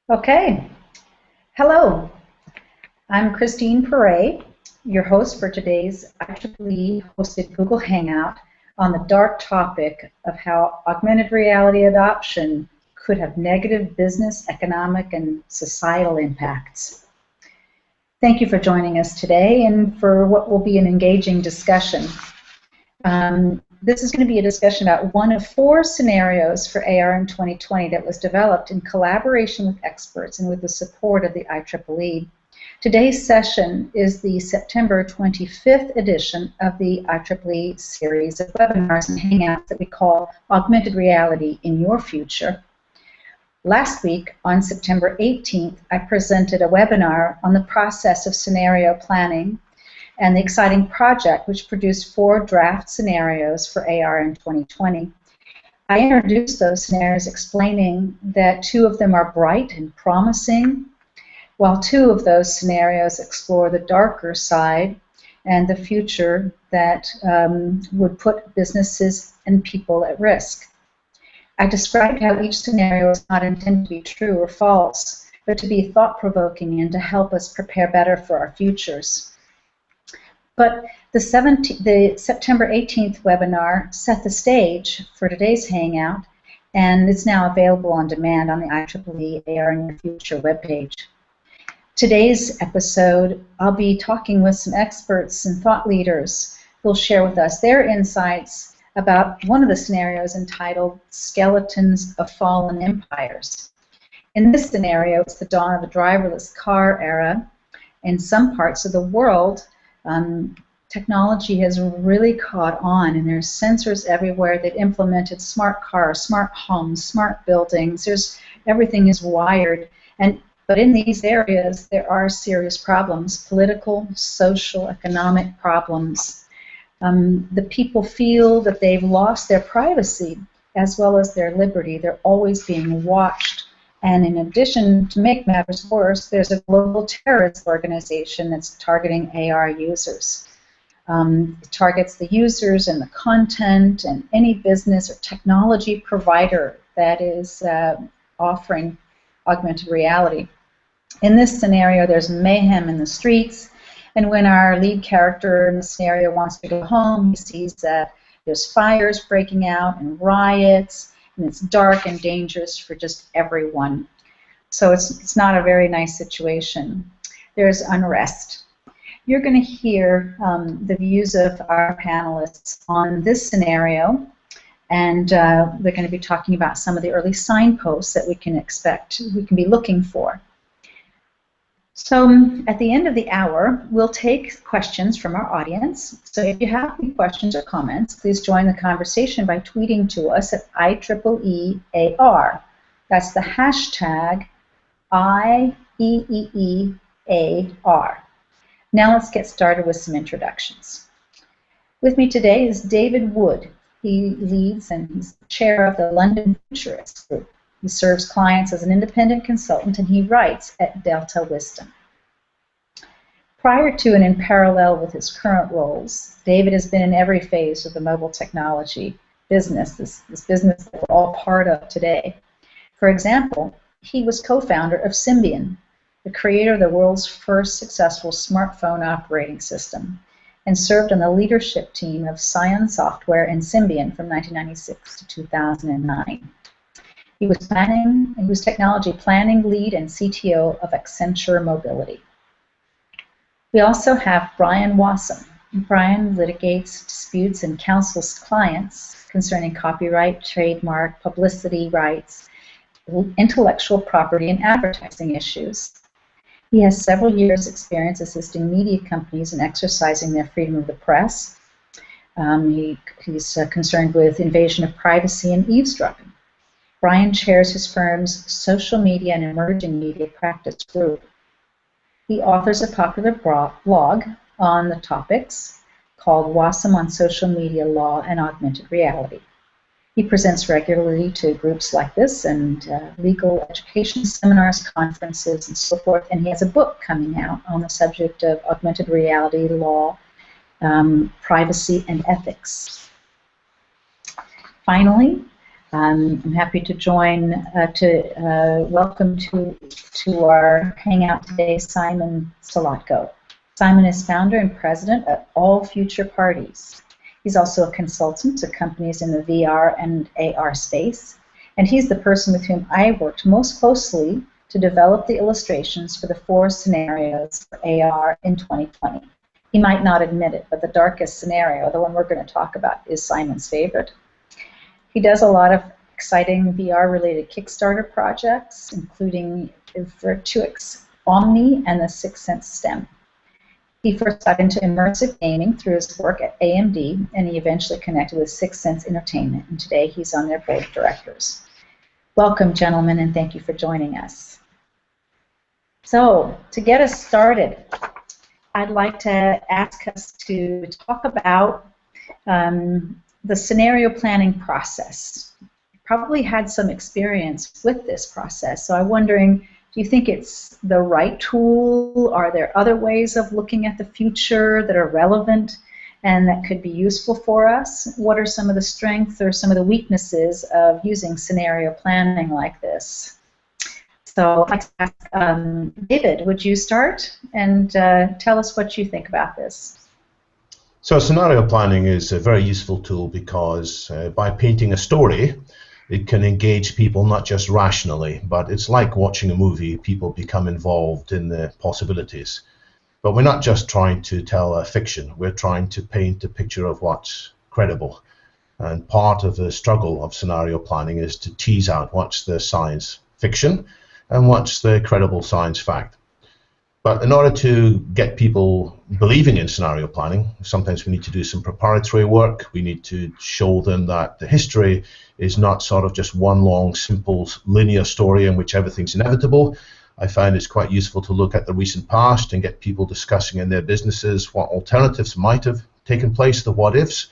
Okay, hello. I'm Christine Perret, your host for today's IEEE hosted Google Hangout on the dark topic of how augmented reality adoption could have negative business, economic, and societal impacts. Thank you for joining us today and for what will be an engaging discussion. This is going to be a discussion about one of 4 scenarios for AR in 2020 that was developed in collaboration with experts and with the support of the IEEE. Today's session is the September 25th edition of the IEEE series of webinars and hangouts that we call Augmented Reality in Your Future. Last week, on September 18th, I presented a webinar on the process of scenario planning and the exciting project which produced 4 draft scenarios for AR in 2020. I introduced those scenarios explaining that 2 of them are bright and promising, while 2 of those scenarios explore the darker side and the future that would put businesses and people at risk. I described how each scenario is not intended to be true or false, but to be thought-provoking and to help us prepare better for our futures. But the September 18th webinar set the stage for today's Hangout, and it's now available on demand on the IEEE AR in Your Future webpage. Today's episode, I'll be talking with some experts and thought leaders who will share with us their insights about one of the scenarios entitled Skeletons of Fallen Empires. In this scenario, it's the dawn of the driverless car era. In some parts of the world, technology has really caught on, and there's sensors everywhere. They've implemented smart cars, smart homes, smart buildings. Everything is wired, but in these areas there are serious problems: political, social, economic problems. The people feel that they've lost their privacy as well as their liberty. They're always being watched. And in addition, to make matters worse, there's a global terrorist organization that's targeting AR users. It targets the users and the content and any business or technology provider that is offering augmented reality. In this scenario, there's mayhem in the streets, and when our lead character in the scenario wants to go home, he sees that there's fires breaking out and riots, and it's dark and dangerous for just everyone. So it's not a very nice situation. There's unrest. You're going to hear the views of our panelists on this scenario, and they're going to be talking about some of the early signposts that we can expect, we can be looking for. So at the end of the hour, we'll take questions from our audience. So if you have any questions or comments, please join the conversation by tweeting to us at IEEE-AR. That's the hashtag IEEE-AR. Now let's get started with some introductions. With me today is David Wood. He leads and he's chair of the London Futurists Group. He serves clients as an independent consultant, and he writes at Delta Wisdom. Prior to and in parallel with his current roles, David has been in every phase of the mobile technology business, this business that we're all part of today. For example, he was co-founder of Symbian, the creator of the world's first successful smartphone operating system, and served on the leadership team of Scion Software and Symbian from 1996 to 2009. He was technology planning lead and CTO of Accenture Mobility. We also have Brian Wassam. Brian litigates disputes and counsels clients concerning copyright, trademark, publicity rights, intellectual property, and advertising issues. He has several years' experience assisting media companies in exercising their freedom of the press. He's concerned with invasion of privacy and eavesdropping. Brian chairs his firm's social media and emerging media practice group. He authors a popular blog on the topics called Wassam on Social Media Law and Augmented Reality. He presents regularly to groups like this and legal education seminars, conferences, and so forth, and he has a book coming out on the subject of augmented reality law, privacy, and ethics. Finally, I'm happy to join, welcome to our Hangout today Simon Solotko. Simon is founder and president of All Future Parties. He's also a consultant to companies in the VR and AR space, and he's the person with whom I worked most closely to develop the illustrations for the 4 scenarios for AR in 2020. He might not admit it, but the darkest scenario, the one we're going to talk about, is Simon's favorite. He does a lot of exciting VR-related Kickstarter projects, including Virtuix Omni and the Sixth Sense STEM. He first got into immersive gaming through his work at AMD, and he eventually connected with Sixth Sense Entertainment, and today he's on their board of directors. Welcome, gentlemen, and thank you for joining us. So, to get us started, I'd like to ask us to talk about the scenario planning process. You probably had some experience with this process, so I'm wondering, do you think it's the right tool? Are there other ways of looking at the future that are relevant and that could be useful for us? What are some of the strengths or some of the weaknesses of using scenario planning like this? So I'd like to ask, David, would you start and tell us what you think about this? So scenario planning is a very useful tool because by painting a story, it can engage people not just rationally, but it's like watching a movie. People become involved in the possibilities. But we're not just trying to tell a fiction. We're trying to paint a picture of what's credible. And part of the struggle of scenario planning is to tease out what's the science fiction and what's the credible science fact. But in order to get people believing in scenario planning, sometimes we need to do some preparatory work. We need to show them that the history is not sort of just one long, simple, linear story in which everything's inevitable. I find it's quite useful to look at the recent past and get people discussing in their businesses what alternatives might have taken place, the what-ifs.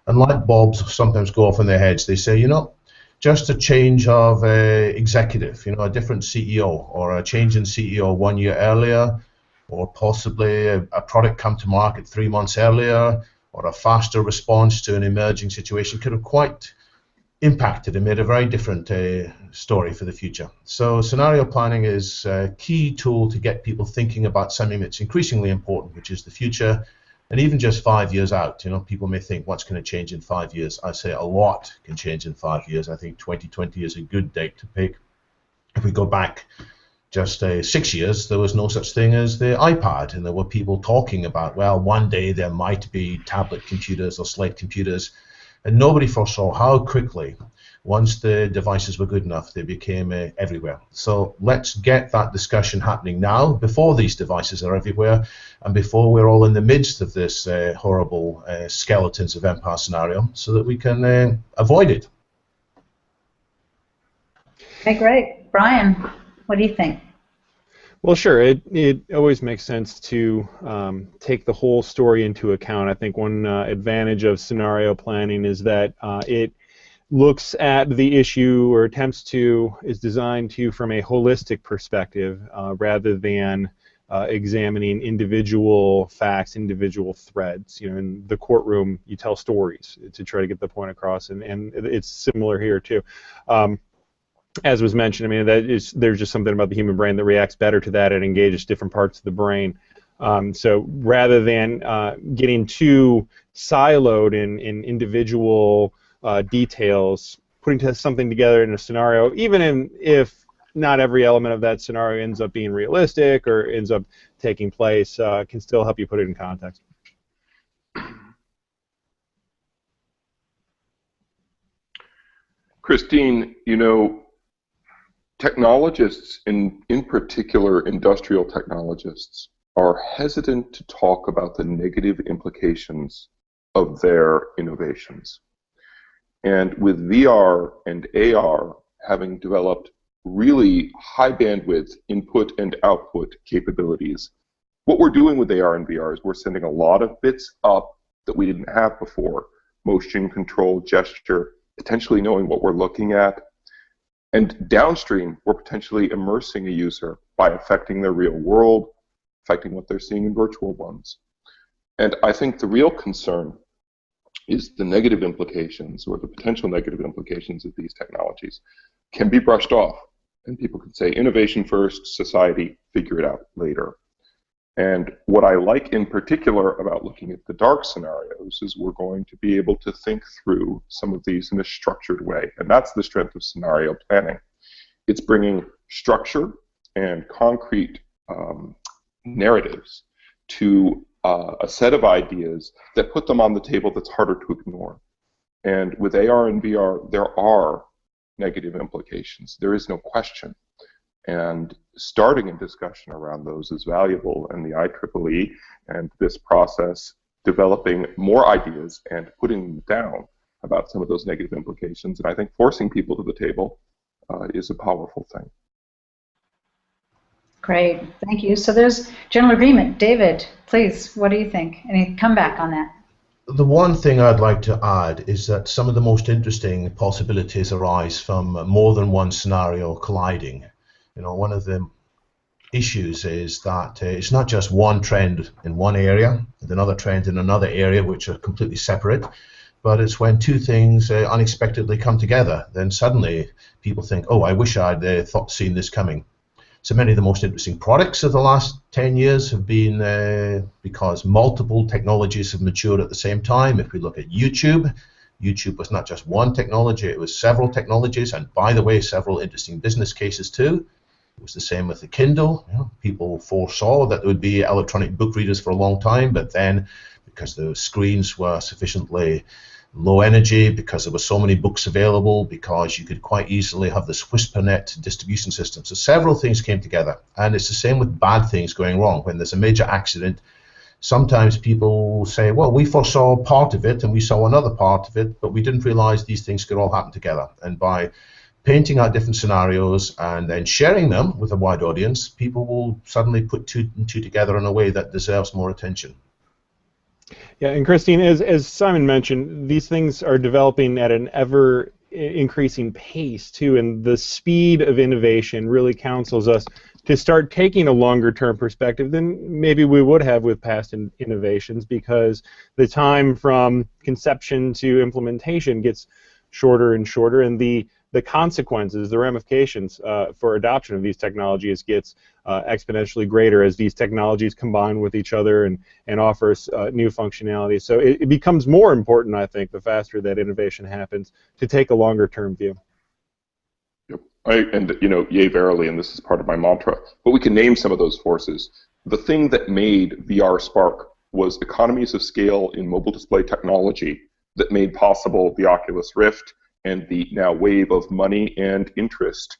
And light bulbs sometimes go off in their heads. They say, you know, just a change of executive, you know, a different CEO, or a change in CEO 1 year earlier, or possibly a product come to market 3 months earlier, or a faster response to an emerging situation could have quite impacted and made a very different story for the future. So scenario planning is a key tool to get people thinking about something that's increasingly important, which is the future. And even just 5 years out, you know, people may think, what's going to change in 5 years? I say a lot can change in 5 years. I think 2020 is a good date to pick. If we go back just 6 years, there was no such thing as the iPad, and there were people talking about, well, one day there might be tablet computers or slate computers, and nobody foresaw how quickly, once the devices were good enough, they became everywhere. So let's get that discussion happening now, before these devices are everywhere, and before we're all in the midst of this horrible skeletons of empire scenario, so that we can avoid it. Okay, great. Brian, what do you think? Well, sure. It always makes sense to take the whole story into account. I think one advantage of scenario planning is that it looks at the issue, or attempts to, is designed to from a holistic perspective rather than examining individual facts, individual threads. You know, in the courtroom, you tell stories to try to get the point across, and it's similar here too. As was mentioned, I mean, there's just something about the human brain that reacts better to that. It engages different parts of the brain. So rather than getting too siloed in individual details, putting something together in a scenario, even if not every element of that scenario ends up being realistic or ends up taking place, can still help you put it in context. Christine, you know, technologists, in particular industrial technologists, are hesitant to talk about the negative implications of their innovations. And with VR and AR having developed really high bandwidth input and output capabilities, what we're doing with AR and VR is we're sending a lot of bits up that we didn't have before. Motion, control, gesture, potentially knowing what we're looking at. And downstream, we're potentially immersing a user by affecting their real world, affecting what they're seeing in virtual ones. And I think the real concern is the negative implications or the potential negative implications of these technologies can be brushed off. And people can say, innovation first, society, figure it out later. And what I like in particular about looking at the dark scenarios is we're going to be able to think through some of these in a structured way. And that's the strength of scenario planning. It's bringing structure and concrete narratives to a set of ideas that put them on the table that's harder to ignore. And with AR and VR, there are negative implications. There is no question. And starting a discussion around those is valuable, and the IEEE and this process developing more ideas and putting them down about some of those negative implications, and I think forcing people to the table is a powerful thing. Great, thank you. So there's general agreement. David, please, what do you think? Any comeback on that? The one thing I'd like to add is that some of the most interesting possibilities arise from more than one scenario colliding. You know, one of the issues is that it's not just one trend in one area and another trend in another area, which are completely separate, but it's when two things unexpectedly come together. Then suddenly people think, oh, I wish I'd seen this coming. So many of the most interesting products of the last 10 years have been because multiple technologies have matured at the same time. If we look at YouTube, YouTube was not just one technology, it was several technologies, and by the way, several interesting business cases too. It was the same with the Kindle. You know, people foresaw that there would be electronic book readers for a long time, but then because the screens were sufficiently low energy, because there were so many books available, because you could quite easily have this WhisperNet distribution system. So several things came together, and it's the same with bad things going wrong. When there's a major accident, sometimes people say, well, we foresaw part of it and we saw another part of it, but we didn't realize these things could all happen together. And by painting out different scenarios and then sharing them with a wide audience, people will suddenly put two and two together in a way that deserves more attention. Yeah, and Christine, as Simon mentioned, these things are developing at an ever increasing pace too, and the speed of innovation really counsels us to start taking a longer term perspective than maybe we would have with past innovations, because the time from conception to implementation gets shorter and shorter, and the consequences, the ramifications for adoption of these technologies gets exponentially greater as these technologies combine with each other and offer us new functionality. So it becomes more important, I think, the faster that innovation happens, to take a longer term view. Yep. And you know, yea verily, and this is part of my mantra, but we can name some of those forces. The thing that made VR spark was economies of scale in mobile display technology that made possible the Oculus Rift and the now wave of money and interest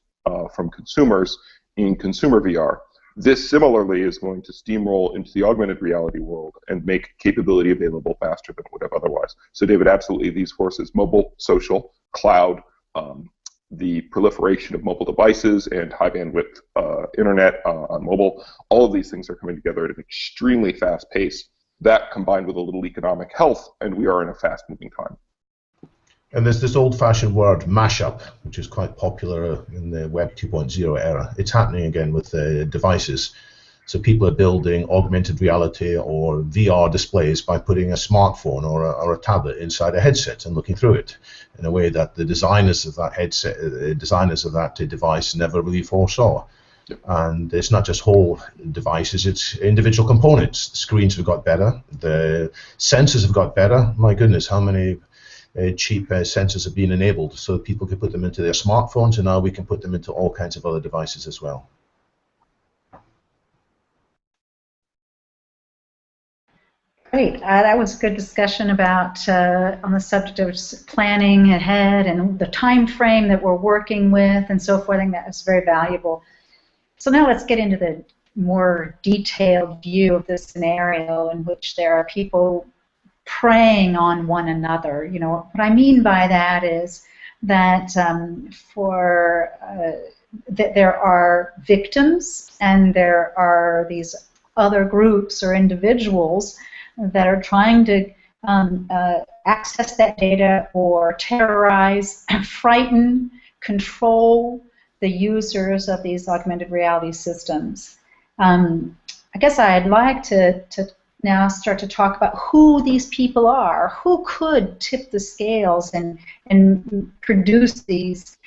from consumers in consumer VR. This similarly is going to steamroll into the augmented reality world and make capability available faster than it would have otherwise. So David, absolutely these forces, mobile, social, cloud, the proliferation of mobile devices and high bandwidth internet on mobile, all of these things are coming together at an extremely fast pace. That combined with a little economic health, and we are in a fast moving time. And there's this old-fashioned word, mashup, which is quite popular in the Web 2.0 era. It's happening again with devices. So people are building augmented reality or VR displays by putting a smartphone or a tablet inside a headset and looking through it in a way that the designers of that headset, designers of that device never really foresaw. Yep. And it's not just whole devices, it's individual components. The screens have got better, the sensors have got better. My goodness, how many cheap sensors have been enabled so that people can put them into their smartphones, and now we can put them into all kinds of other devices as well. Great. That was a good discussion about on the subject of planning ahead and the time frame that we're working with and so forth. I think that was very valuable. So now let's get into the more detailed view of this scenario in which there are people preying on one another. You know, what I mean by that is that that there are victims and there are these other groups or individuals that are trying to access that data or terrorize, frighten, control the users of these augmented reality systems. I guess I'd like to now start to talk about who these people are, who could tip the scales and produce these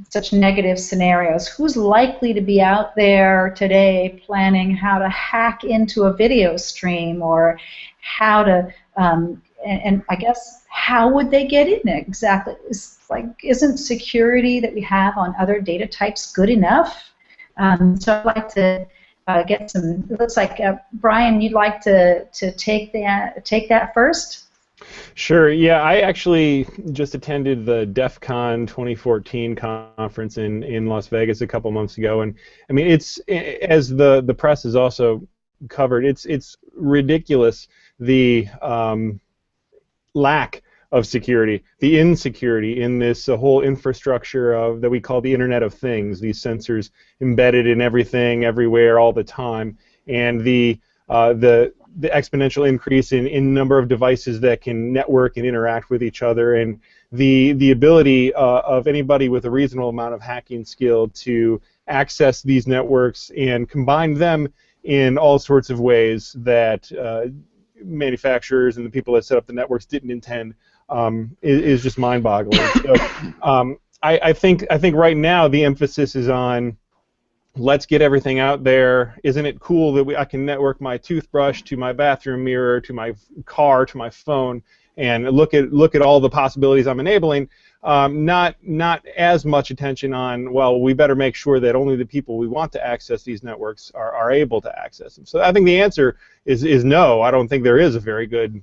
such negative scenarios, who's likely to be out there today planning how to hack into a video stream, or how to, and I guess, how would they get in exactly? Isn't security that we have on other data types good enough? So I'd like to get some. It looks like Brian, you'd like to take that first. Sure. Yeah, I actually just attended the DEF CON 2014 conference in Las Vegas a couple months ago, and I mean, it's, as the press has also covered, it's ridiculous, the lack of security, the insecurity in this whole infrastructure of that we call the Internet of Things. These sensors embedded in everything, everywhere, all the time, and the exponential increase in number of devices that can network and interact with each other, and the ability of anybody with a reasonable amount of hacking skill to access these networks and combine them in all sorts of ways that manufacturers and the people that set up the networks didn't intend, is just mind-boggling. So I think right now the emphasis is on, let's get everything out there. Isn't it cool that I can network my toothbrush to my bathroom mirror, to my car, to my phone, and look at all the possibilities I'm enabling? Not as much attention on, well, we better make sure that only the people we want to access these networks are able to access them. So I think the answer is no. I don't think there is a very good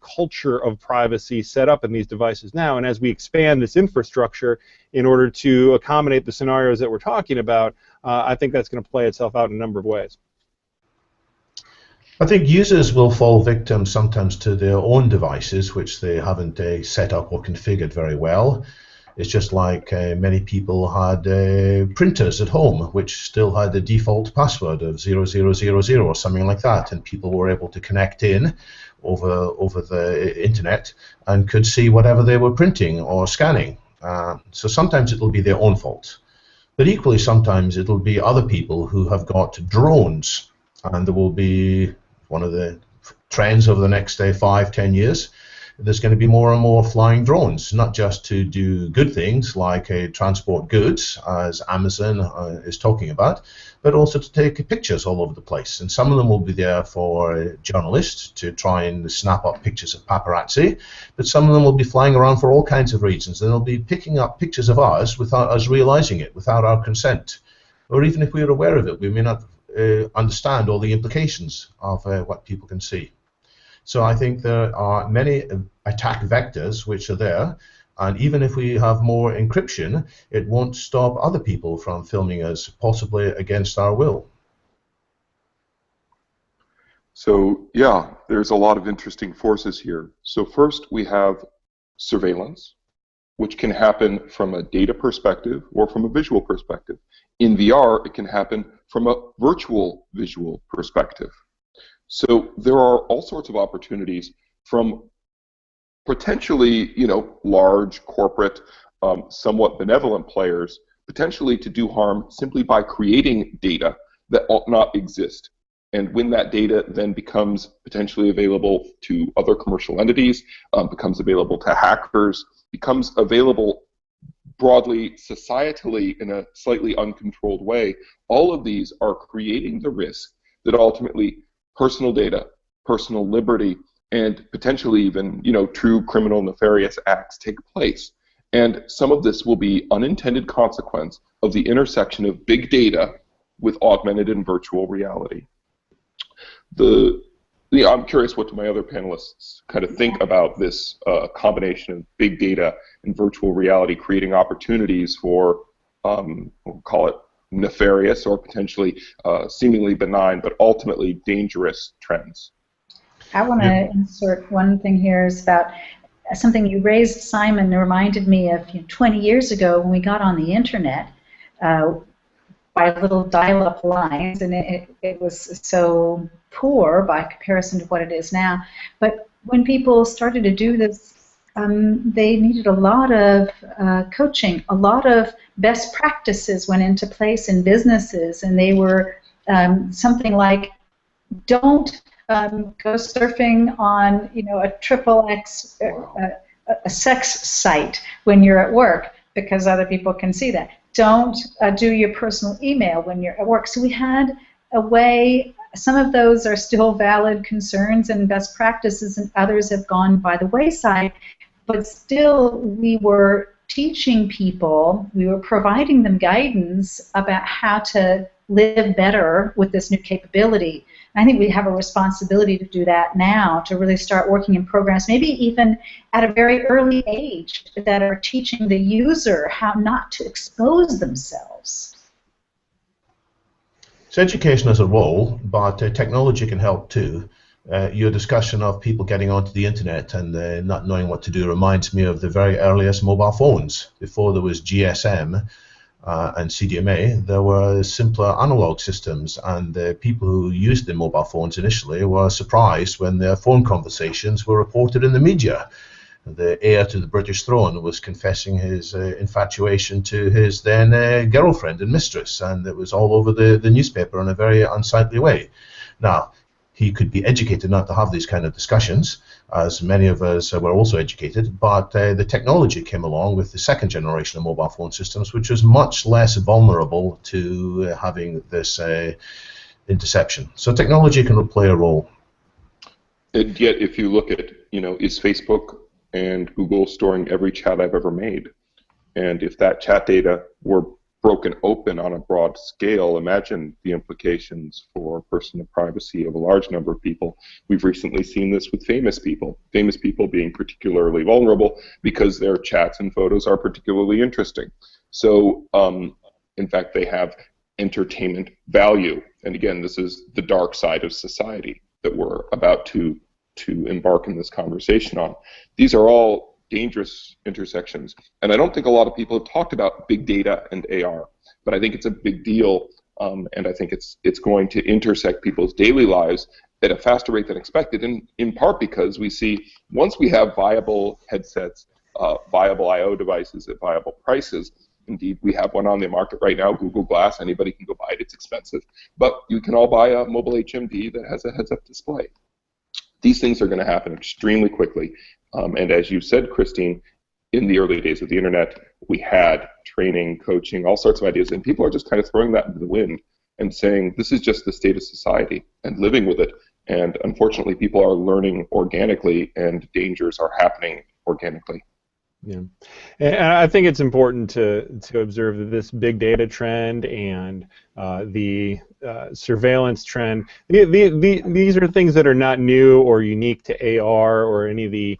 culture of privacy set up in these devices now. And as we expand this infrastructure in order to accommodate the scenarios that we're talking about, I think that's going to play itself out in a number of ways. I think users will fall victim sometimes to their own devices, which they haven't set up or configured very well. It's just like many people had printers at home, which still had the default password of 0000 or something like that, and people were able to connect in over the internet and could see whatever they were printing or scanning. So sometimes it'll be their own fault. But equally, sometimes it'll be other people who have got drones, and there will be one of the trends over the next 5-10 years. There's going to be more and more flying drones, not just to do good things like transport goods, as Amazon is talking about, but also to take pictures all over the place. And some of them will be there for journalists to try and snap up pictures of paparazzi, but some of them will be flying around for all kinds of reasons, and they'll be picking up pictures of us without us realizing it, without our consent. Or even if we're aware of it, we may not understand all the implications of what people can see. So I think there are many attack vectors which are there, and even if we have more encryption, it won't stop other people from filming us, possibly against our will. So yeah, there's a lot of interesting forces here. So first we have surveillance, which can happen from a data perspective or from a visual perspective. In VR, it can happen from a virtual visual perspective. So there are all sorts of opportunities from potentially, large corporate, somewhat benevolent players, potentially to do harm simply by creating data that ought not exist. And when that data then becomes potentially available to other commercial entities, becomes available to hackers, becomes available broadly, societally, in a slightly uncontrolled way, all of these are creating the risk that ultimately personal data, personal liberty, and potentially even, true criminal nefarious acts take place. And some of this will be unintended consequence of the intersection of big data with augmented and virtual reality. I'm curious what my other panelists kind of think about this combination of big data and virtual reality creating opportunities for, we'll call it nefarious or potentially seemingly benign, but ultimately dangerous trends. I want to insert one thing here is about something you raised, Simon, reminded me of 20 years ago when we got on the internet by little dial-up lines, and it was so poor by comparison to what it is now. But when people started to do this, they needed a lot of coaching. A lot of best practices went into place in businesses, and they were something like, don't go surfing on, a triple X, a sex site when you're at work because other people can see that. Don't do your personal email when you're at work. So we had a way. Some of those are still valid concerns and best practices, and others have gone by the wayside. But still, we were teaching people, we were providing them guidance about how to live better with this new capability. I think we have a responsibility to do that now, to really start working in programs, maybe even at a very early age, that are teaching the user how not to expose themselves. So education as a role, but technology can help too. Your discussion of people getting onto the internet and not knowing what to do reminds me of the very earliest mobile phones. Before there was GSM, and CDMA, there were simpler analog systems, and the people who used the mobile phones initially were surprised when their phone conversations were reported in the media. The heir to the British throne was confessing his infatuation to his then girlfriend and mistress, and it was all over the newspaper in a very unsightly way. Now, he could be educated not to have these kind of discussions, as many of us were also educated, but the technology came along with the second generation of mobile phone systems, which was much less vulnerable to having this interception. So technology can play a role. And yet, if you look at, is Facebook and Google storing every chat I've ever made? And if that chat data were broken open on a broad scale, imagine the implications for personal privacy of a large number of people. We've recently seen this with famous people being particularly vulnerable because their chats and photos are particularly interesting. So, in fact, they have entertainment value. And again, this is the dark side of society that we're about to embark in this conversation on. These are all dangerous intersections, and I don't think a lot of people have talked about big data and AR, but I think it's a big deal, and I think it's going to intersect people's daily lives at a faster rate than expected, and in part because we see once we have viable headsets, viable I/O devices at viable prices. Indeed, we have one on the market right now, Google Glass. Anybody can go buy it. It's expensive, but you can all buy a mobile HMD that has a heads-up display. These things are going to happen extremely quickly. And as you said, Christine, in the early days of the internet, we had training, coaching, all sorts of ideas, and people are just kind of throwing that into the wind and saying, this is just the state of society, and living with it. And unfortunately, people are learning organically, and dangers are happening organically. Yeah, and I think it's important to observe that this big data trend and the surveillance trend, these are things that are not new or unique to AR or any of the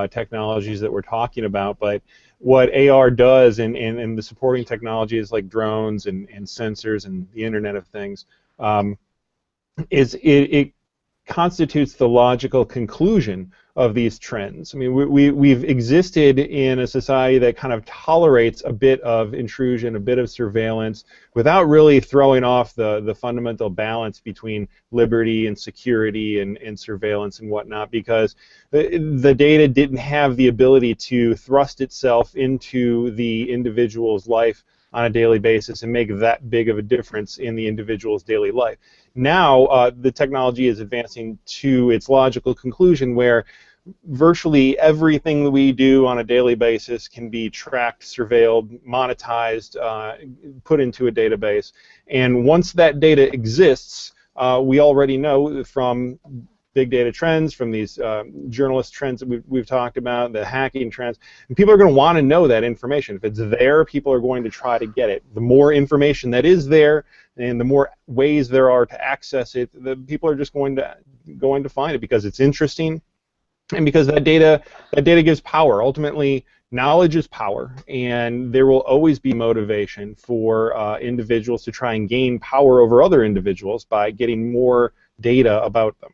technologies that we're talking about, but what AR does and the supporting technologies like drones and sensors and the Internet of Things is it constitutes the logical conclusion of these trends. I mean, we've existed in a society that kind of tolerates a bit of intrusion, a bit of surveillance, without really throwing off the fundamental balance between liberty and security and surveillance and whatnot, because the data didn't have the ability to thrust itself into the individual's life on a daily basis and make that big of a difference in the individual's daily life. Now, the technology is advancing to its logical conclusion where virtually everything that we do on a daily basis can be tracked, surveilled, monetized, put into a database. And once that data exists, we already know from big data trends, from these journalist trends that we've talked about, the hacking trends, and people are going to want to know that information. If it's there, people are going to try to get it. The more information that is there, and the more ways there are to access it, the people are just going to find it because it's interesting, and because that data gives power. Ultimately, knowledge is power, and there will always be motivation for individuals to try and gain power over other individuals by getting more data about them.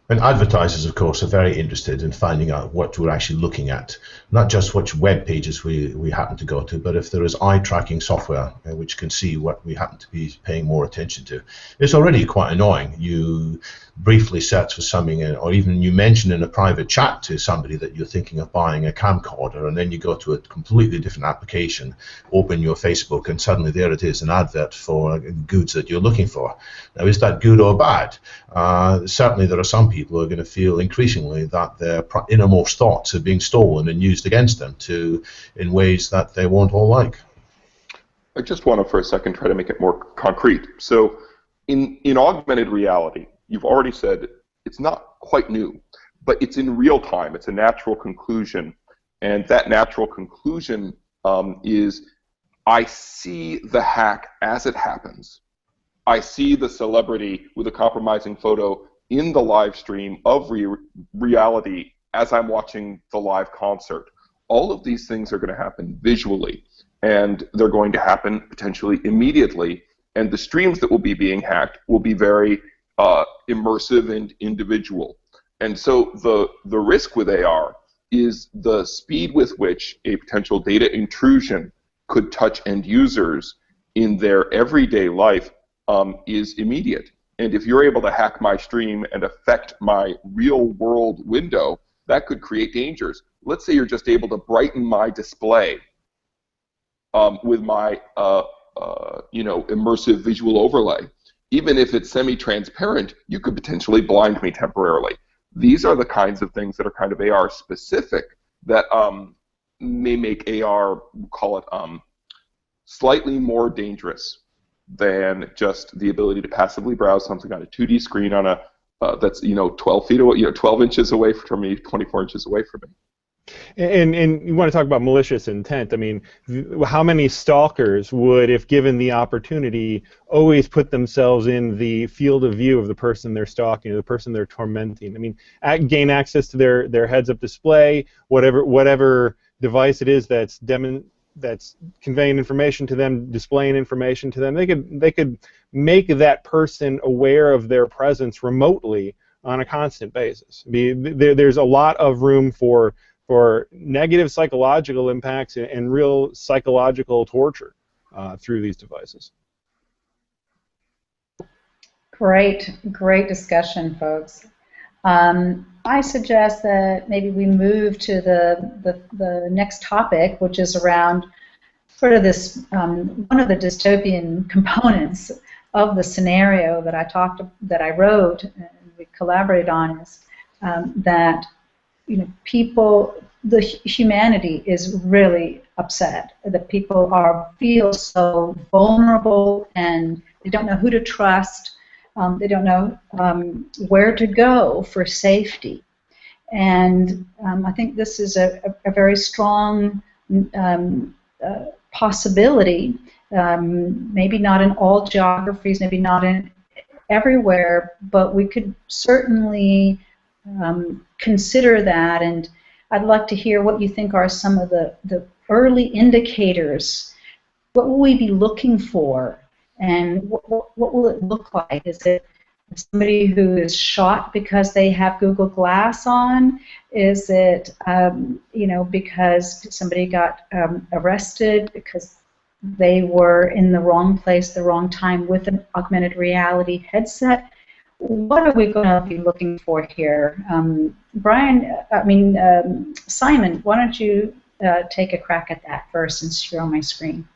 And advertisers, of course, are very interested in finding out what we're actually looking at, not just which web pages we happen to go to, but if there is eye-tracking software which can see what we happen to be paying more attention to. It's already quite annoying. briefly search for something, or even you mention in a private chat to somebody that you're thinking of buying a camcorder, and then you go to a completely different application, open your Facebook, and suddenly there it is, an advert for goods that you're looking for. Now, is that good or bad? Certainly there are some people who are going to feel increasingly that their innermost thoughts are being stolen and used against them in ways that they won't all like. I just want to, for a second, try to make it more concrete. So in augmented reality, you've already said it's not quite new, but it's in real time. It's a natural conclusion. And that natural conclusion is I see the hack as it happens. I see the celebrity with a compromising photo in the live stream of reality as I'm watching the live concert. All of these things are going to happen visually, and they're going to happen potentially immediately. And the streams that will be being hacked will be very immersive and individual. And so the risk with AR is the speed with which a potential data intrusion could touch end users in their everyday life is immediate. And if you're able to hack my stream and affect my real world window, that could create dangers. Let's say you're just able to brighten my display with my immersive visual overlay. Even if it's semi-transparent, you could potentially blind me temporarily. These are the kinds of things that are kind of AR specific that may make AR, we'll call it, slightly more dangerous than just the ability to passively browse something on a 2D screen on a that's 12 feet away, 12 inches away from me, 24 inches away from me. And you want to talk about malicious intent. I mean, how many stalkers would, if given the opportunity, always put themselves in the field of view of the person they're stalking, the person they're tormenting? I mean, gain access to their heads-up display, whatever device it is that's conveying information to them, displaying information to them. They could make that person aware of their presence remotely on a constant basis. There's a lot of room for negative psychological impacts and real psychological torture through these devices. Great discussion, folks. I suggest that maybe we move to the next topic, which is around sort of this one of the dystopian components of the scenario that I wrote and we collaborated on is that the humanity is really upset. That people feel so vulnerable and they don't know who to trust. They don't know where to go for safety. And I think this is a very strong possibility, maybe not in all geographies, maybe not in everywhere, but we could certainly consider that. And I'd like to hear what you think are some of the early indicators. What will we be looking for? And what will it look like? Is it somebody who is shot because they have Google Glass on? Is it because somebody got arrested because they were in the wrong place, the wrong time with an augmented reality headset? What are we going to be looking for here? Simon, why don't you take a crack at that first since you're on my screen?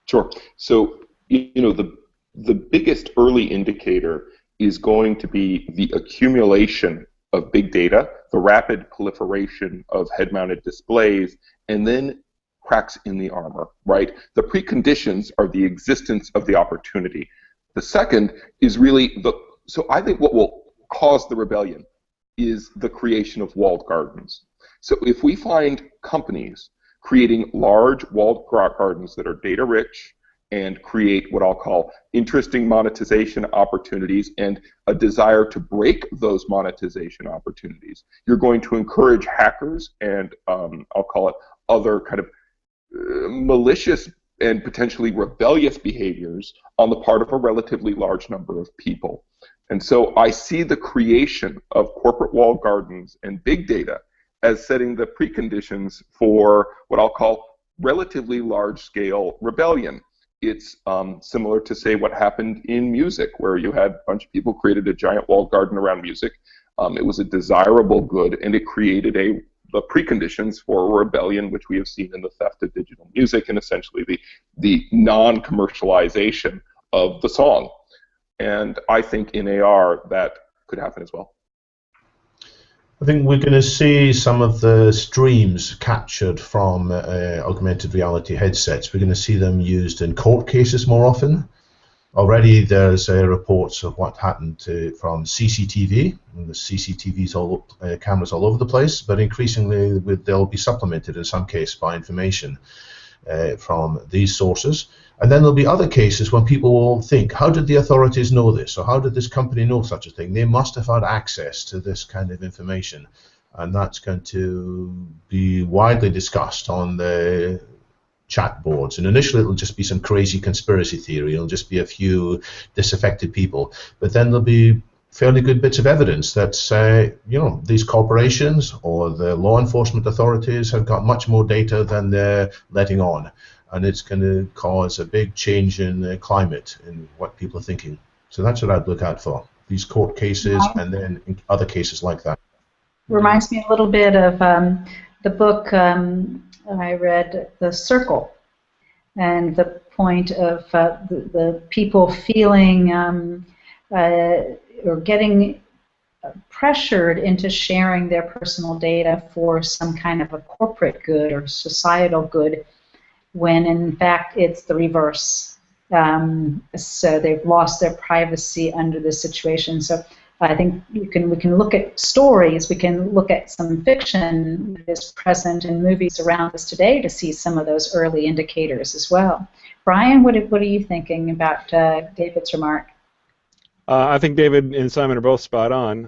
Sure. So, the biggest early indicator is going to be the accumulation of big data, the rapid proliferation of head-mounted displays, and then cracks in the armor, right? The preconditions are the existence of the opportunity. The second is really so I think what will cause the rebellion is the creation of walled gardens. So if we find companies creating large walled gardens that are data rich and create what I'll call interesting monetization opportunities and a desire to break those monetization opportunities, you're going to encourage hackers and I'll call it other kind of malicious and potentially rebellious behaviors on the part of a relatively large number of people. And so I see the creation of corporate walled gardens and big data as setting the preconditions for what I'll call relatively large-scale rebellion. it's similar to, say, what happened in music, where you had a bunch of people created a giant walled garden around music. It was a desirable good, and it created the preconditions for a rebellion, which we have seen in the theft of digital music and essentially the non-commercialization of the song. And I think in AR that could happen as well. I think we're going to see some of the streams captured from augmented reality headsets. We're going to see them used in court cases more often. Already there's reports of what happened from CCTV, and the CCTVs cameras all over the place, but increasingly they'll be supplemented in some case by information from these sources. And then there'll be other cases when people will think, how did the authorities know this? Or how did this company know such a thing? They must have had access to this kind of information. And that's going to be widely discussed on the chat boards. And initially it'll just be some crazy conspiracy theory. It'll just be a few disaffected people. But then there'll be fairly good bits of evidence that these corporations or the law enforcement authorities have got much more data than they're letting on. And it's going to cause a big change in the climate in what people are thinking. So that's what I'd look out for, these court cases and then other cases like that. Reminds me a little bit of the book I read, The Circle, and the point of the people feeling or getting pressured into sharing their personal data for some kind of a corporate good or societal good, when in fact it's the reverse. So they've lost their privacy under this situation. So I think we can look at stories, we can look at some fiction that is present in movies around us today to see some of those early indicators as well. Brian, what are you thinking about David's remark? I think David and Simon are both spot on.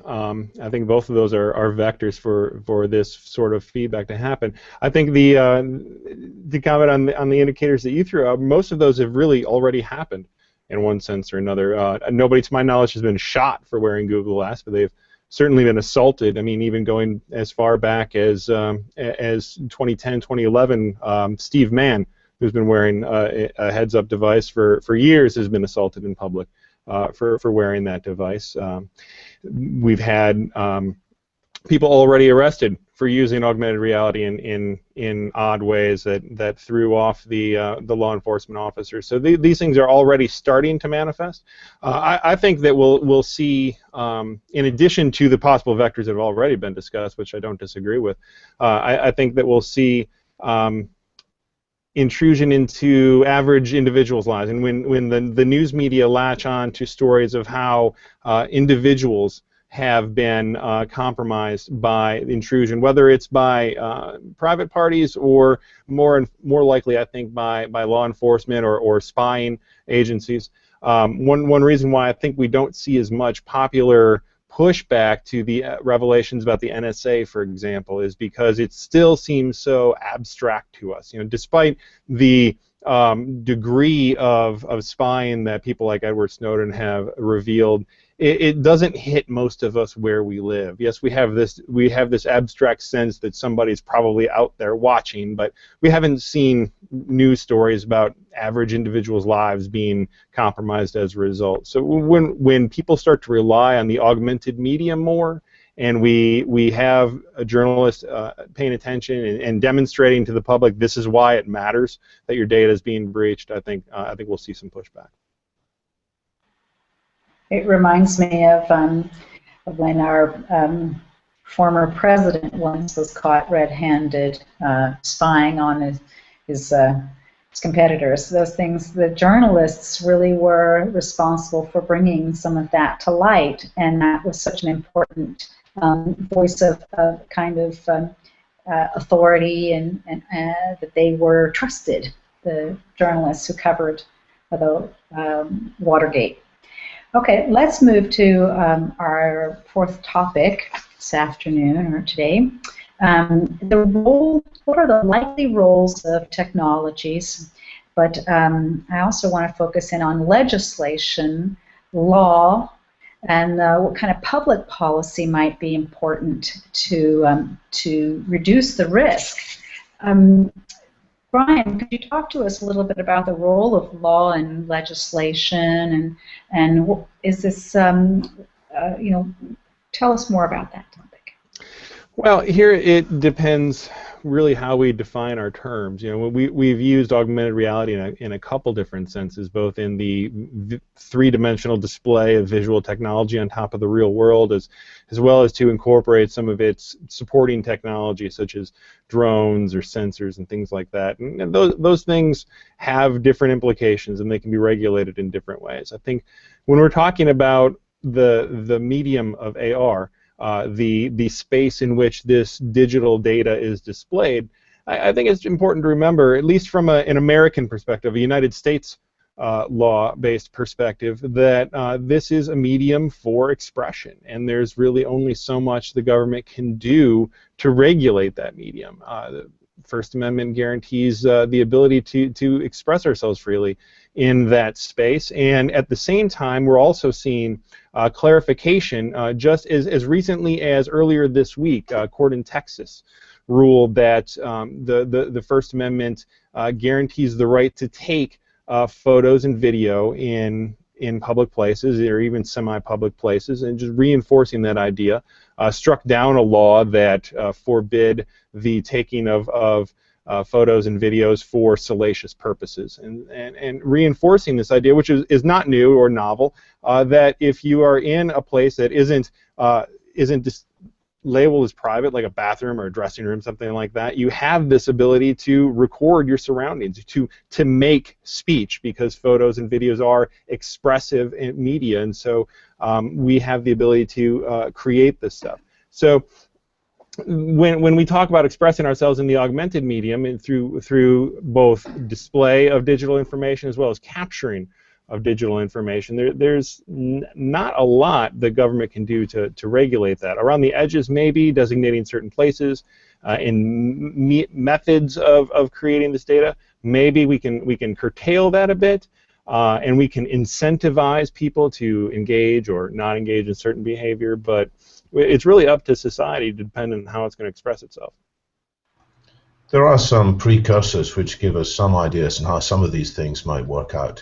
I think both of those are vectors for this sort of feedback to happen. I think to comment on the indicators that you threw out, most of those have really already happened in one sense or another. Nobody, to my knowledge, has been shot for wearing Google Glass, but they've certainly been assaulted. I mean, even going as far back as 2010, 2011, Steve Mann, who's been wearing a heads-up device for years, has been assaulted in public. For wearing that device. We've had people already arrested for using augmented reality in odd ways that threw off the law enforcement officers. So these things are already starting to manifest. I think that we'll see, in addition to the possible vectors that have already been discussed, which I don't disagree with, I think that we'll see intrusion into average individuals' lives, and when the news media latch on to stories of how individuals have been compromised by intrusion, whether it's by private parties or more likely, I think, by law enforcement or spying agencies. One reason why I think we don't see as much popular pushback to the revelations about the NSA, for example, is because it still seems so abstract to us. You know, despite the degree of spying that people like Edward Snowden have revealed, it doesn't hit most of us where we live. Yes, we have this abstract sense that somebody's probably out there watching, but we haven't seen news stories about average individuals' lives being compromised as a result. So when people start to rely on the augmented media more, and we have a journalist paying attention and demonstrating to the public this is why it matters that your data is being breached, I think we'll see some pushback. It reminds me of when our former president once was caught red-handed spying on his competitors. Those things, the journalists really were responsible for bringing some of that to light, and that was such an important voice of kind of authority, and that they were trusted, the journalists who covered the Watergate. Okay, let's move to our fourth topic this afternoon or today. What are the likely roles of technologies? But I also want to focus in on legislation, law, and what kind of public policy might be important to reduce the risk. Brian, could you talk to us a little bit about the role of law and legislation, and is this, you know, tell us more about that topic. Well, here it depends really how we define our terms. You know, we've used augmented reality in a couple different senses, both in the three-dimensional display of visual technology on top of the real world, as well as to incorporate some of its supporting technology, such as drones or sensors and things like that. And those things have different implications, and they can be regulated in different ways. I think when we're talking about the medium of AR, the space in which this digital data is displayed, I think it's important to remember, at least from an American perspective, a United States law-based perspective, that this is a medium for expression, and there's really only so much the government can do to regulate that medium. The First Amendment guarantees the ability to express ourselves freely in that space, and at the same time we're also seeing clarification just as recently as earlier this week. A court in Texas ruled that the First Amendment guarantees the right to take photos and video in public places or even semi-public places, and just reinforcing that idea. Struck down a law that forbid the taking of photos and videos for salacious purposes, and reinforcing this idea, which is not new or novel, that if you are in a place that isn't just labeled as private, like a bathroom or a dressing room, something like that, you have this ability to record your surroundings, to make speech, because photos and videos are expressive media, and so we have the ability to create this stuff. So when we talk about expressing ourselves in the augmented medium and through both display of digital information as well as capturing of digital information, there's not a lot the government can do to regulate that. Around the edges, maybe designating certain places, in methods of creating this data, maybe we can curtail that a bit, and we can incentivize people to engage or not engage in certain behavior, but it's really up to society, depending on how it's going to express itself. There are some precursors which give us some ideas on how some of these things might work out.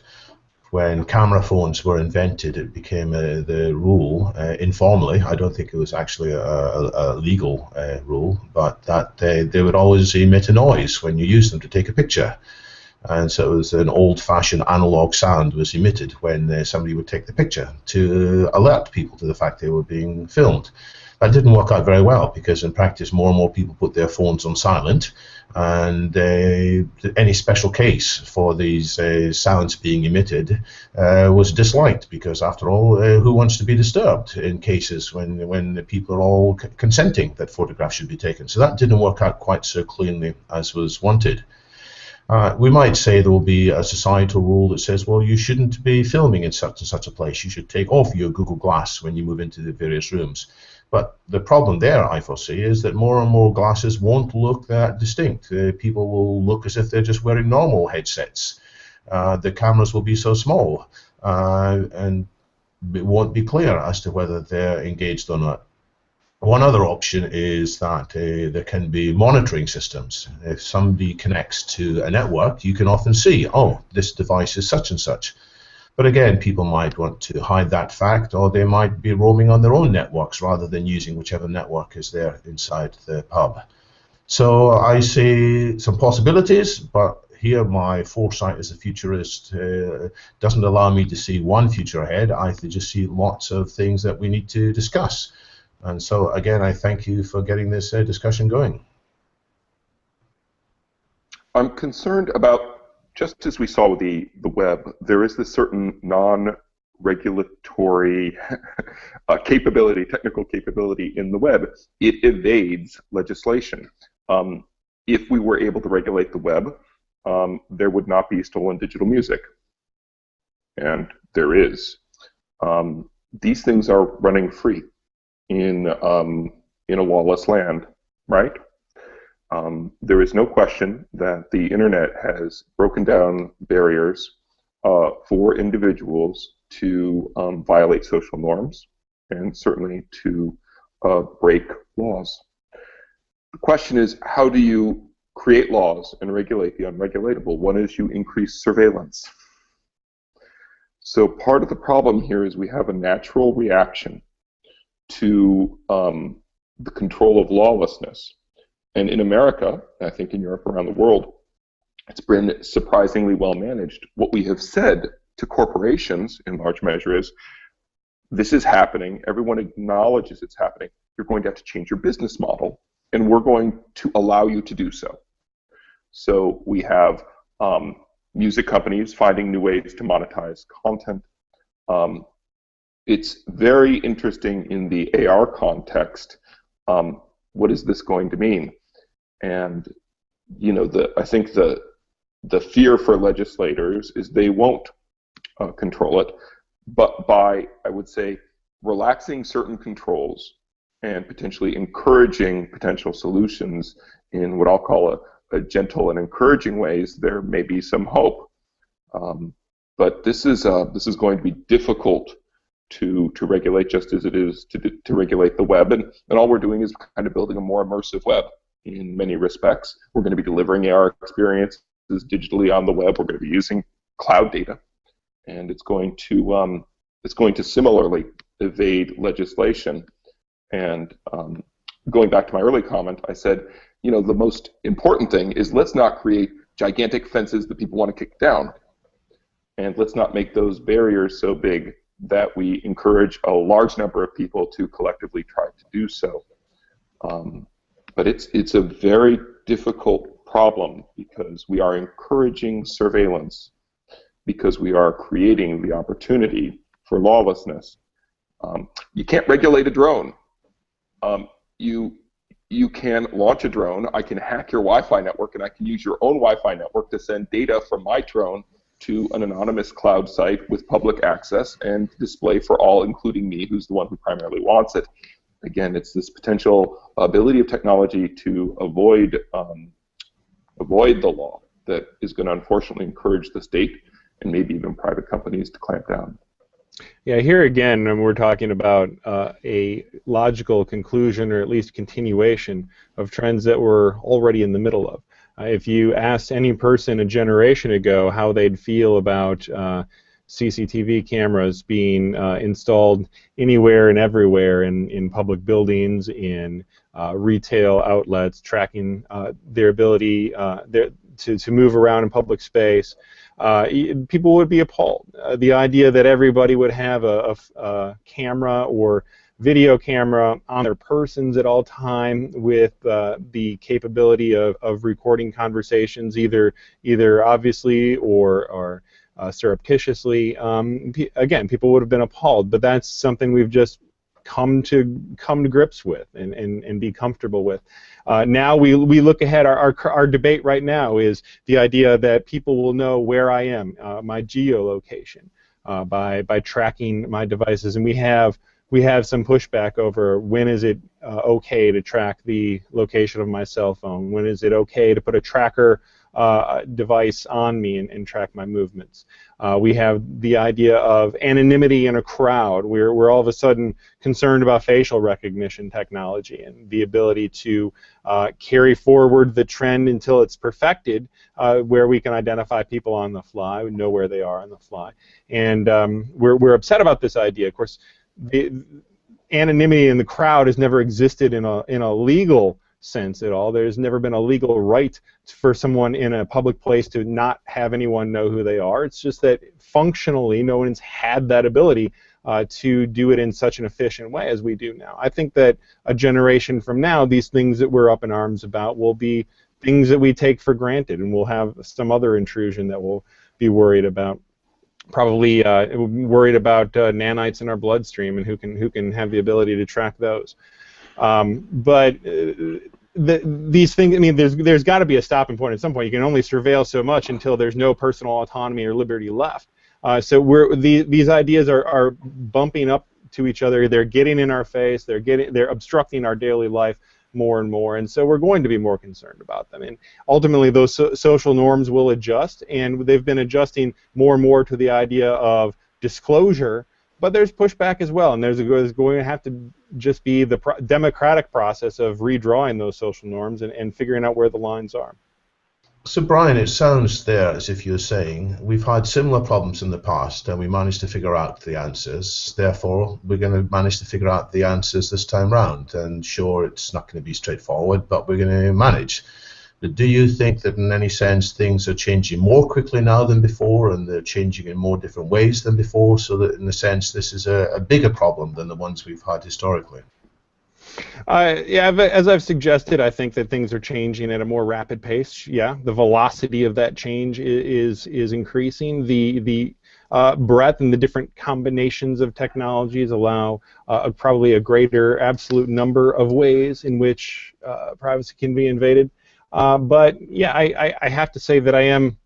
When camera phones were invented, it became the rule, informally. I don't think it was actually a legal rule, but that they would always emit a noise when you use them to take a picture. And so it was an old-fashioned analog sound was emitted when somebody would take the picture to alert people to the fact they were being filmed. That didn't work out very well, because in practice more and more people put their phones on silent, and any special case for these sounds being emitted was disliked, because after all, who wants to be disturbed in cases when the people are all consenting that photographs should be taken? So that didn't work out quite so cleanly as was wanted. We might say there will be a societal rule that says, well, you shouldn't be filming in such and such a place. You should take off your Google Glass when you move into the various rooms. But the problem there, I foresee, is that more and more glasses won't look that distinct. People will look as if they're just wearing normal headsets. The cameras will be so small, and it won't be clear as to whether they're engaged or not. One other option is that there can be monitoring systems. If somebody connects to a network, you can often see, oh, this device is such and such. But again, people might want to hide that fact, or they might be roaming on their own networks rather than using whichever network is there inside the pub. So I see some possibilities, but here my foresight as a futurist doesn't allow me to see one future ahead. I just see lots of things that we need to discuss. And so, again, I thank you for getting this discussion going. I'm concerned about, just as we saw with the web, there is this certain non-regulatory capability, technical capability in the web. It evades legislation. If we were able to regulate the web, there would not be stolen digital music. And there is. These things are running free in a lawless land, right? There is no question that the internet has broken down barriers for individuals to violate social norms and certainly to break laws. The question is, how do you create laws and regulate the unregulatable. One is you increase surveillance. So part of the problem here is we have a natural reaction to the control of lawlessness. And in America, and I think in Europe, around the world, it's been surprisingly well managed. What we have said to corporations, in large measure, is this is happening. Everyone acknowledges it's happening. You're going to have to change your business model, and we're going to allow you to do so. So we have music companies finding new ways to monetize content. It's very interesting in the AR context. What is this going to mean? And I think the fear for legislators is they won't control it, but by, I would say, relaxing certain controls and potentially encouraging potential solutions in what I'll call a gentle and encouraging ways, there may be some hope. But this is going to be difficult to regulate, just as it is to regulate the web. And all we're doing is kind of building a more immersive web in many respects. We're going to be delivering AR experiences digitally on the web. We're going to be using cloud data, and it's going to similarly evade legislation. And going back to my early comment, I said, the most important thing is let's not create gigantic fences that people want to kick down, and let's not make those barriers so big that we encourage a large number of people to collectively try to do so. But it's a very difficult problem because we are encouraging surveillance, because we are creating the opportunity for lawlessness. You can't regulate a drone. You can launch a drone. I can hack your Wi-Fi network, and I can use your own Wi-Fi network to send data from my drone to an anonymous cloud site with public access and display for all, including me, who's the one who primarily wants it. Again, it's this potential ability of technology to avoid the law that is going to unfortunately encourage the state and maybe even private companies to clamp down. Yeah, here again, we're talking about a logical conclusion, or at least continuation, of trends that we're already in the middle of. If you asked any person a generation ago how they'd feel about CCTV cameras being installed anywhere and everywhere in public buildings, in retail outlets, tracking their ability to move around in public space, people would be appalled. The idea that everybody would have a camera or video camera on their persons at all time with the capability of recording conversations, either obviously or surreptitiously. Again, people would have been appalled, but that's something we've just come to grips with and be comfortable with. Now we look ahead. Our debate right now is the idea that people will know where I am, my geolocation, by tracking my devices, and we have some pushback over when is it okay to track the location of my cell phone, when is it okay to put a tracker device on me and track my movements. We have the idea of anonymity in a crowd. We're all of a sudden concerned about facial recognition technology and the ability to carry forward the trend until it's perfected, where we can identify people on the fly, we know where they are on the fly. And we're upset about this idea. Of course, the anonymity in the crowd has never existed in a legal sense at all. There's never been a legal right for someone in a public place to not have anyone know who they are. It's just that functionally no one's had that ability to do it in such an efficient way as we do now. I think that a generation from now, these things that we're up in arms about will be things that we take for granted, and we'll have some other intrusion that we'll be worried about. Probably worried about nanites in our bloodstream and who can have the ability to track those. But these things, I mean, there's got to be a stopping point at some point. You can only surveil so much until there's no personal autonomy or liberty left. So these ideas are bumping up to each other. They're getting in our face. They're obstructing our daily life more and more, and so we're going to be more concerned about them. And ultimately, those social norms will adjust, and they've been adjusting more and more to the idea of disclosure. but there's pushback as well, and there's going to have to just be the democratic process of redrawing those social norms and figuring out where the lines are. So Brian, it sounds there as if you're saying we've had similar problems in the past and we managed to figure out the answers. Therefore, we're going to manage to figure out the answers this time round. And sure, it's not going to be straightforward, but we're going to manage. But do you think that in any sense things are changing more quickly now than before, and they're changing in more different ways than before, so that in a sense this is a bigger problem than the ones we've had historically? Yeah, as I've suggested, I think that things are changing at a more rapid pace. Yeah, the velocity of that change is increasing. The breadth and the different combinations of technologies allow probably a greater absolute number of ways in which privacy can be invaded. But yeah, I have to say that I am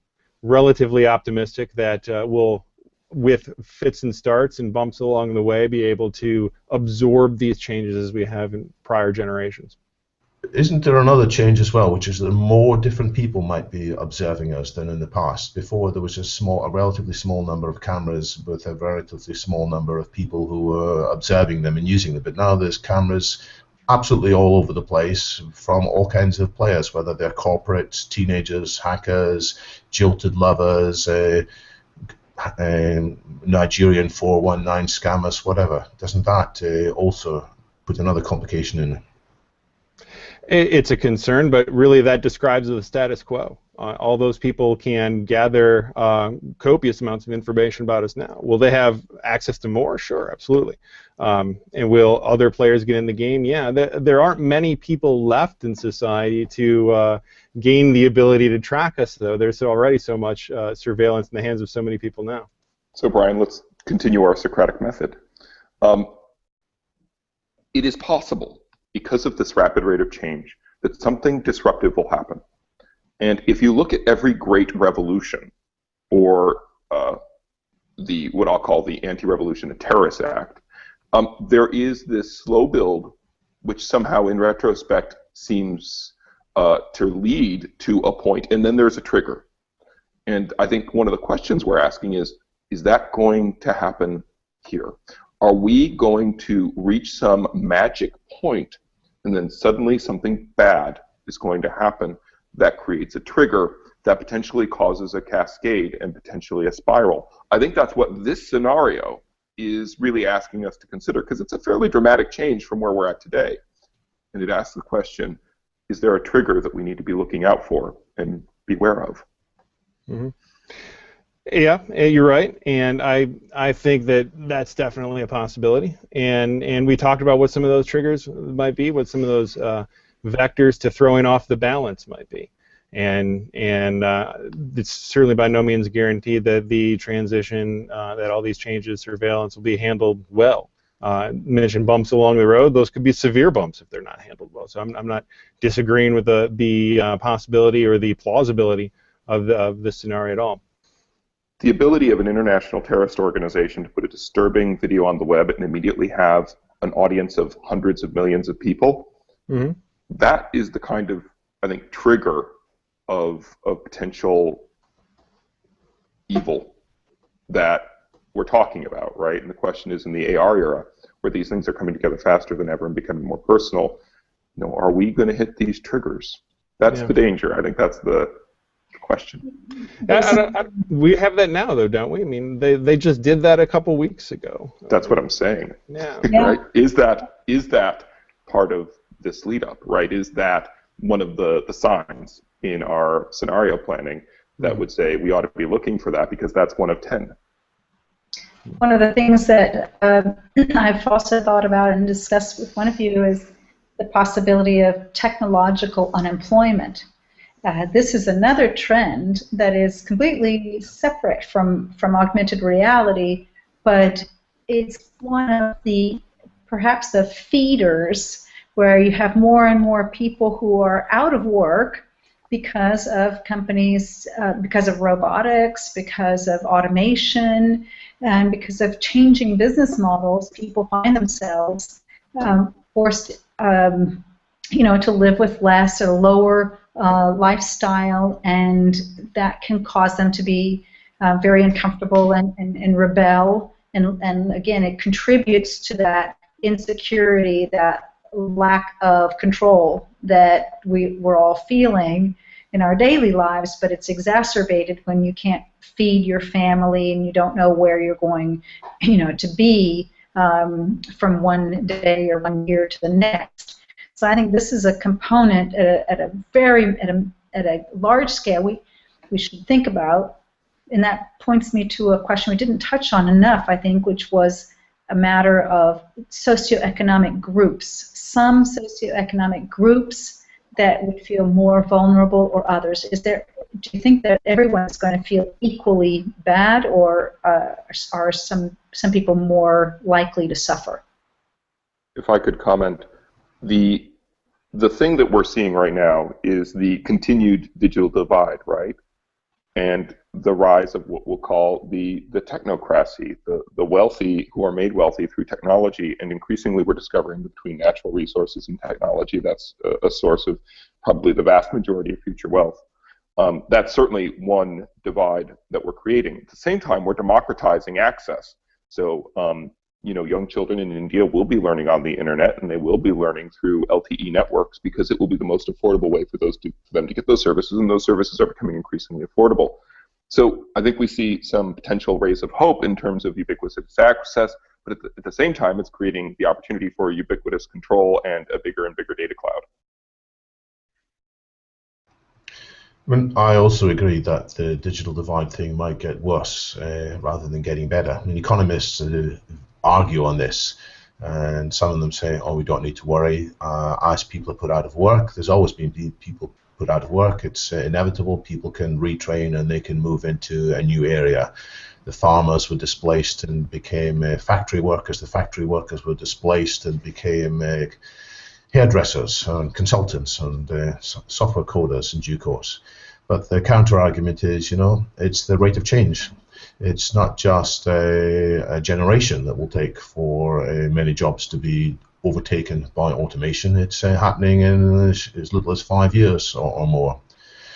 relatively optimistic that we'll, with fits and starts and bumps along the way, be able to absorb these changes as we have in prior generations. Isn't there another change as well, which is that more different people might be observing us than in the past? Before, there was a relatively small number of cameras with a relatively small number of people who were observing them and using them. But now there's cameras absolutely all over the place from all kinds of players, whether they're corporates, teenagers, hackers, jilted lovers, Nigerian 419 scammers, whatever. Doesn't that also put another complication in? It's a concern, but really that describes the status quo. All those people can gather copious amounts of information about us now. Will they have access to more? Sure, absolutely. And will other players get in the game? Yeah, there aren't many people left in society to gain the ability to track us, though. There's already so much surveillance in the hands of so many people now. So, Brian, let's continue our Socratic method. It is possible, because of this rapid rate of change, that something disruptive will happen. And if you look at every great revolution, or what I'll call the anti-revolution, a terrorist act, there is this slow build, which somehow in retrospect seems to lead to a point, and then there's a trigger. And I think one of the questions we're asking is that going to happen here? Are we going to reach some magic point, and then suddenly something bad is going to happen that creates a trigger that potentially causes a cascade and potentially a spiral? I think that's what this scenario is really asking us to consider, because it's a fairly dramatic change from where we're at today. And it asks the question, is there a trigger that we need to be looking out for and beware of? Mm-hmm. Yeah, you're right, and I think that that's definitely a possibility. And we talked about what some of those triggers might be, what some of those vectors to throwing off the balance might be. And it's certainly by no means guaranteed that the transition, that all these changes, surveillance, will be handled well. Mentioned bumps along the road; those could be severe bumps if they're not handled well. So I'm not disagreeing with the possibility or the plausibility of this scenario at all. The ability of an international terrorist organization to put a disturbing video on the web and immediately have an audience of hundreds of millions of people, mm-hmm. That is the kind of, I think, trigger of potential evil that we're talking about, right? And the question is, in the AR era, where these things are coming together faster than ever and becoming more personal, are we going to hit these triggers? That's the danger. I think that's the question. We have that now, though, don't we? I mean, they just did that a couple weeks ago. That's what I'm saying. Yeah. Right? Is that part of this lead up? Right? Is that one of the signs in our scenario planning that would say we ought to be looking for that, because that's one of 10? One of the things that I've also thought about and discussed with one of you is the possibility of technological unemployment. This is another trend that is completely separate from augmented reality, but it's one of the, perhaps the feeders where you have more and more people who are out of work because of companies, because of robotics, because of automation, and because of changing business models. People find themselves forced, to live with less or lower lifestyle, and that can cause them to be very uncomfortable and rebel and again, it contributes to that insecurity, that lack of control that we're all feeling in our daily lives, but it's exacerbated when you can't feed your family and you don't know where you're going, to be from one day or one year to the next. So I think this is a component at a large scale we should think about, and that points me to a question we didn't touch on enough, I think, which was a matter of socioeconomic groups. Some socioeconomic groups that would feel more vulnerable or others. Do you think that everyone's going to feel equally bad, or are some people more likely to suffer? If I could comment, the thing that we're seeing right now is the continued digital divide, right? And the rise of what we'll call the technocracy, the wealthy who are made wealthy through technology, and increasingly we're discovering between natural resources and technology that's a source of probably the vast majority of future wealth. That's certainly one divide that we're creating. At the same time, we're democratizing access. So, young children in India will be learning on the internet, and they will be learning through LTE networks because it will be the most affordable way for them to get those services, and those services are becoming increasingly affordable. So I think we see some potential rays of hope in terms of ubiquitous access, but at the same time, it's creating the opportunity for ubiquitous control and a bigger and bigger data cloud. I also agree that the digital divide thing might get worse rather than getting better. Economists argue on this, and some of them say, oh, we don't need to worry. As people are put out of work, there's always been people put out of work. It's inevitable. People can retrain and they can move into a new area. The farmers were displaced and became factory workers. The factory workers were displaced and became hairdressers and consultants and software coders in due course. But the counter argument is, it's the rate of change. It's not just a generation that will take for many jobs to be overtaken by automation. It's happening in as little as 5 years or more.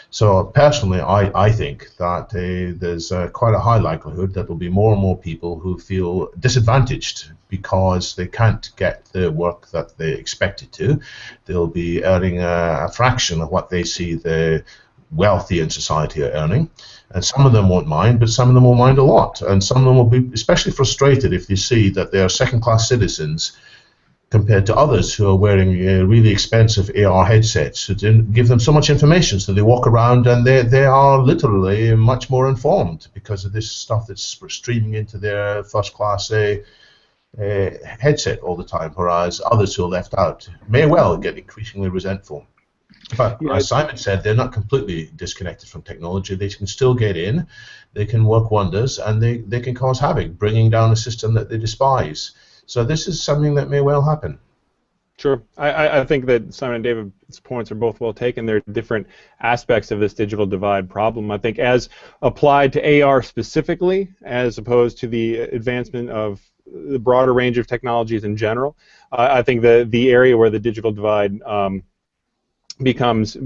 So personally, I think that there's quite a high likelihood that there'll be more and more people who feel disadvantaged because they can't get the work that they expected to. They'll be earning a fraction of what they see the wealthy in society are earning. And some of them won't mind, but some of them will mind a lot. And some of them will be especially frustrated if they see that they are second-class citizens compared to others who are wearing really expensive AR headsets who give them so much information, so they walk around and they are literally much more informed because of this stuff that's streaming into their first-class headset all the time, whereas others who are left out may well get increasingly resentful. But as Simon said, they're not completely disconnected from technology. They can still get in, they can work wonders, and they can cause havoc, bringing down a system that they despise. So this is something that may well happen. Sure. I think that Simon and David's points are both well taken. There are different aspects of this digital divide problem. I think as applied to AR specifically, as opposed to the advancement of the broader range of technologies in general, I think the area where the digital divide becomes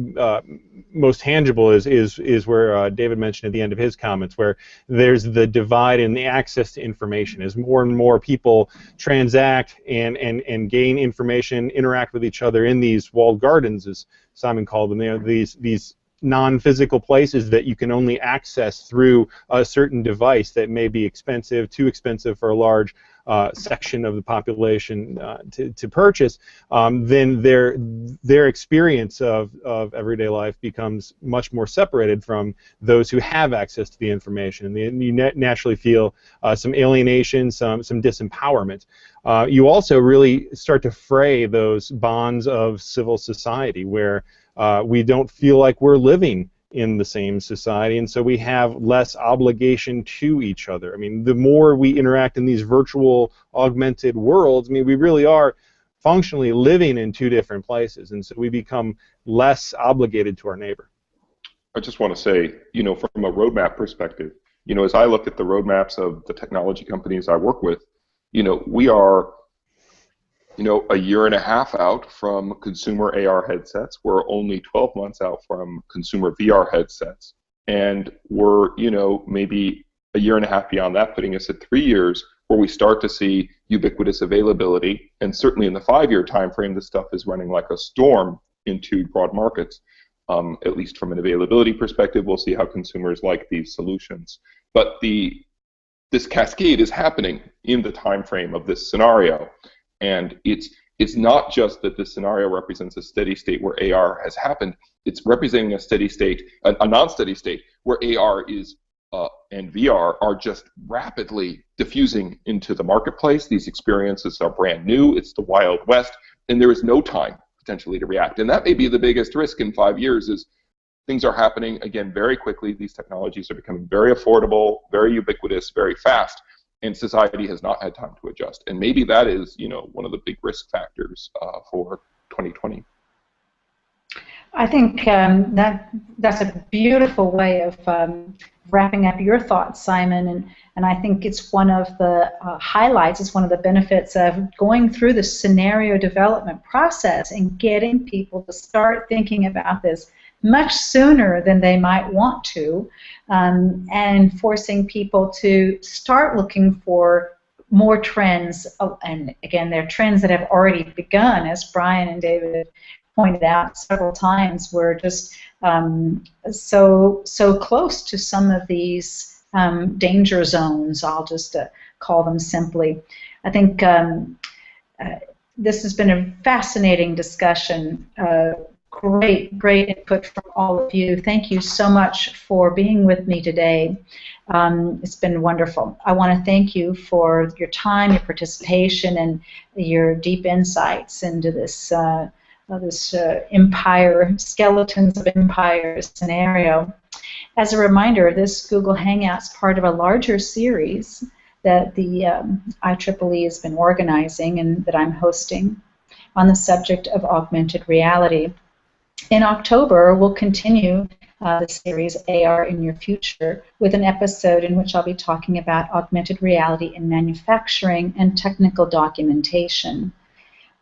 most tangible is where David mentioned at the end of his comments, where there's the divide in the access to information. As more and more people transact and gain information, interact with each other in these walled gardens, as Simon called them, these non-physical places that you can only access through a certain device that may be expensive, too expensive for a large section of the population to purchase, then their experience of everyday life becomes much more separated from those who have access to the information. And you naturally feel some alienation, some disempowerment. You also really start to fray those bonds of civil society where we don't feel like we're living in the same society, and so we have less obligation to each other. I mean, the more we interact in these virtual augmented worlds, I mean, we really are functionally living in two different places, and so we become less obligated to our neighbor. I just want to say, from a roadmap perspective, as I look at the roadmaps of the technology companies I work with, we are a year and a half out from consumer AR headsets. We're only 12 months out from consumer VR headsets. And we're, maybe a year and a half beyond that, putting us at 3 years where we start to see ubiquitous availability, and certainly in the 5-year time frame, this stuff is running like a storm into broad markets. At least from an availability perspective, we'll see how consumers like these solutions. But this cascade is happening in the time frame of this scenario, and it's not just that this scenario represents a steady state where AR has happened. It's representing a steady state, a non-steady state, where AR is and VR are just rapidly diffusing into the marketplace. These experiences are brand new. It's the Wild West, and there is no time potentially to react. And that may be the biggest risk in 5 years, is things are happening, again, very quickly. These technologies are becoming very affordable, very ubiquitous, very fast, and society has not had time to adjust. And maybe that is, one of the big risk factors for 2020. I think that's a beautiful way of wrapping up your thoughts, Simon, and I think it's one of the highlights, it's one of the benefits of going through the scenario development process and getting people to start thinking about this much sooner than they might want to, and forcing people to start looking for more trends, and again, they're trends that have already begun, as Brian and David pointed out several times. We're just so close to some of these danger zones, I'll just call them simply. I think this has been a fascinating discussion. Great input from all of you. Thank you so much for being with me today. It's been wonderful. I want to thank you for your time, your participation, and your deep insights into this empire, skeletons of empire scenario. As a reminder, this Google Hangout is part of a larger series that the IEEE has been organizing and that I'm hosting on the subject of augmented reality. In October, we'll continue the series AR in Your Future with an episode in which I'll be talking about augmented reality in manufacturing and technical documentation.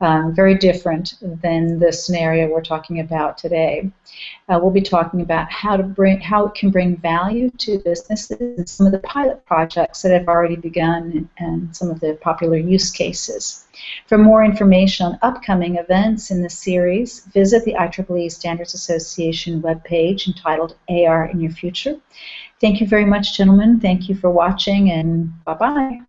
Very different than the scenario we're talking about today. We'll be talking about how it can bring value to businesses and some of the pilot projects that have already begun and some of the popular use cases. For more information on upcoming events in the series, visit the IEEE Standards Association webpage entitled AR in Your Future. Thank you very much, gentlemen. Thank you for watching, and bye-bye.